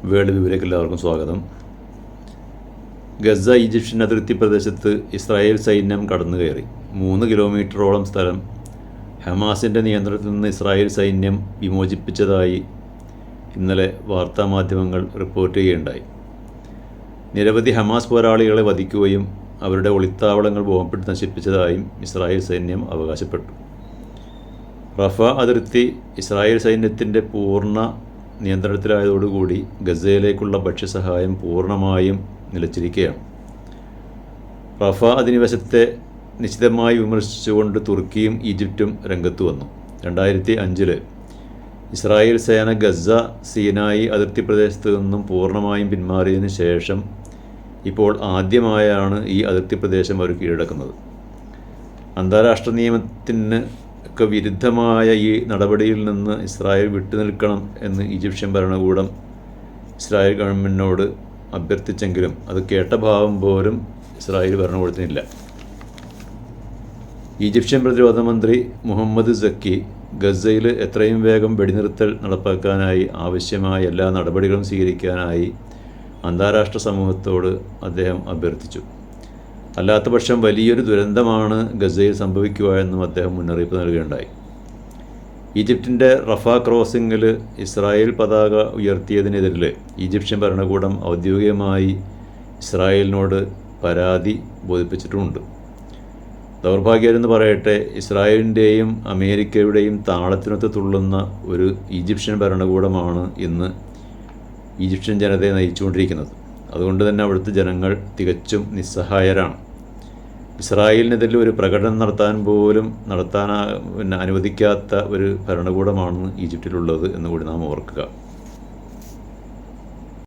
World വിവരേക്ക് എല്ലാവർക്കും സ്വാഗതം. Gaza Egyptian അതിർത്തി പ്രദേശത്ത് ഇസ്രായേൽ സൈന്യം കടന്നുകയറി. 3 കിലോമീറ്ററോളം സ്ഥലം ഹമാസിൻ്റെ നിയന്ത്രണത്തിൽ നിന്ന് ഇസ്രായേൽ സൈന്യം വിമോചിപ്പിച്ചതായി ഇന്നലെ വാർത്താമാധ്യമങ്ങൾ റിപ്പോർട്ട് ചെയ്യുകയുണ്ടായി. നിരവധി ഹമാസ് പോരാളികളെ വധിക്കുകയും അവരുടെ ഒളിത്താവളങ്ങൾ ബോംബിട്ട് നശിപ്പിച്ചതായും ഇസ്രായേൽ സൈന്യം അവകാശപ്പെട്ടു. റഫ അതിർത്തി ഇസ്രായേൽ സൈന്യത്തിൻ്റെ പൂർണ്ണ നിയന്ത്രണത്തിലായതോടുകൂടി ഗസയിലേക്കുള്ള ഭക്ഷ്യസഹായം പൂർണ്ണമായും നിലച്ചിരിക്കുകയാണ്. റഫ അധിനിവേശത്തെ നിശ്ചിതമായി വിമർശിച്ചുകൊണ്ട് തുർക്കിയും ഈജിപ്തും രംഗത്ത് വന്നു. 2005 ഇസ്രായേൽ സേന ഗസ സീനായി അതിർത്തി പ്രദേശത്ത് നിന്നും പൂർണ്ണമായും പിന്മാറിയതിനു ശേഷം ഇപ്പോൾ ആദ്യമായാണ് ഈ അതിർത്തി പ്രദേശം അവർ കീഴടക്കുന്നത്. അന്താരാഷ്ട്ര നിയമത്തിന് ഒക്കെ വിരുദ്ധമായ ഈ നടപടിയിൽ നിന്ന് ഇസ്രായേൽ വിട്ടുനിൽക്കണം എന്ന് ഈജിപ്ഷ്യൻ ഭരണകൂടം ഇസ്രായേൽ ഗവൺമെൻറ്റിനോട് അഭ്യർത്ഥിച്ചെങ്കിലും അത് കേട്ട ഭാവം പോലും ഇസ്രായേൽ ഭരണകൂടത്തിനില്ല. ഈജിപ്ഷ്യൻ പ്രതിരോധ മന്ത്രി മുഹമ്മദ് സക്കി ഗസയിൽ എത്രയും വേഗം വെടിനിർത്തൽ നടപ്പാക്കാനായി ആവശ്യമായ എല്ലാ നടപടികളും സ്വീകരിക്കാനായി അന്താരാഷ്ട്ര സമൂഹത്തോട് അദ്ദേഹം അഭ്യർത്ഥിച്ചു. അല്ലാത്തപക്ഷം വലിയൊരു ദുരന്തമാണ് ഗസയിൽ സംഭവിക്കുക എന്നും അദ്ദേഹം മുന്നറിയിപ്പ് നൽകുകയുണ്ടായി. ഈജിപ്തിൻ്റെ റഫ ക്രോസിങ്ങിൽ ഇസ്രായേൽ പതാക ഉയർത്തിയതിനെതിരിൽ ഈജിപ്ഷ്യൻ ഭരണകൂടം ഔദ്യോഗികമായി ഇസ്രായേലിനോട് പരാതി ബോധിപ്പിച്ചിട്ടുമുണ്ട്. ദൗർഭാഗ്യമെന്ന് പറയട്ടെ, ഇസ്രായേലിൻ്റെയും അമേരിക്കയുടെയും താളത്തിനൊത്ത് തുള്ളുന്ന ഒരു ഈജിപ്ഷ്യൻ ഭരണകൂടമാണ് ഇന്ന് ഈജിപ്ഷ്യൻ ജനതയെ നയിച്ചുകൊണ്ടിരിക്കുന്നത്. അതുകൊണ്ട് തന്നെ അവിടുത്തെ ജനങ്ങൾ തികച്ചും നിസ്സഹായരാണ്. ഇസ്രായേലിനെതിരെ ഒരു പ്രകടനം നടത്താൻ പോലും അനുവദിക്കാത്ത ഒരു ഭരണകൂടമാണ് ഈജിപ്തിലുള്ളത് എന്നുകൂടി നാം ഓർക്കുക.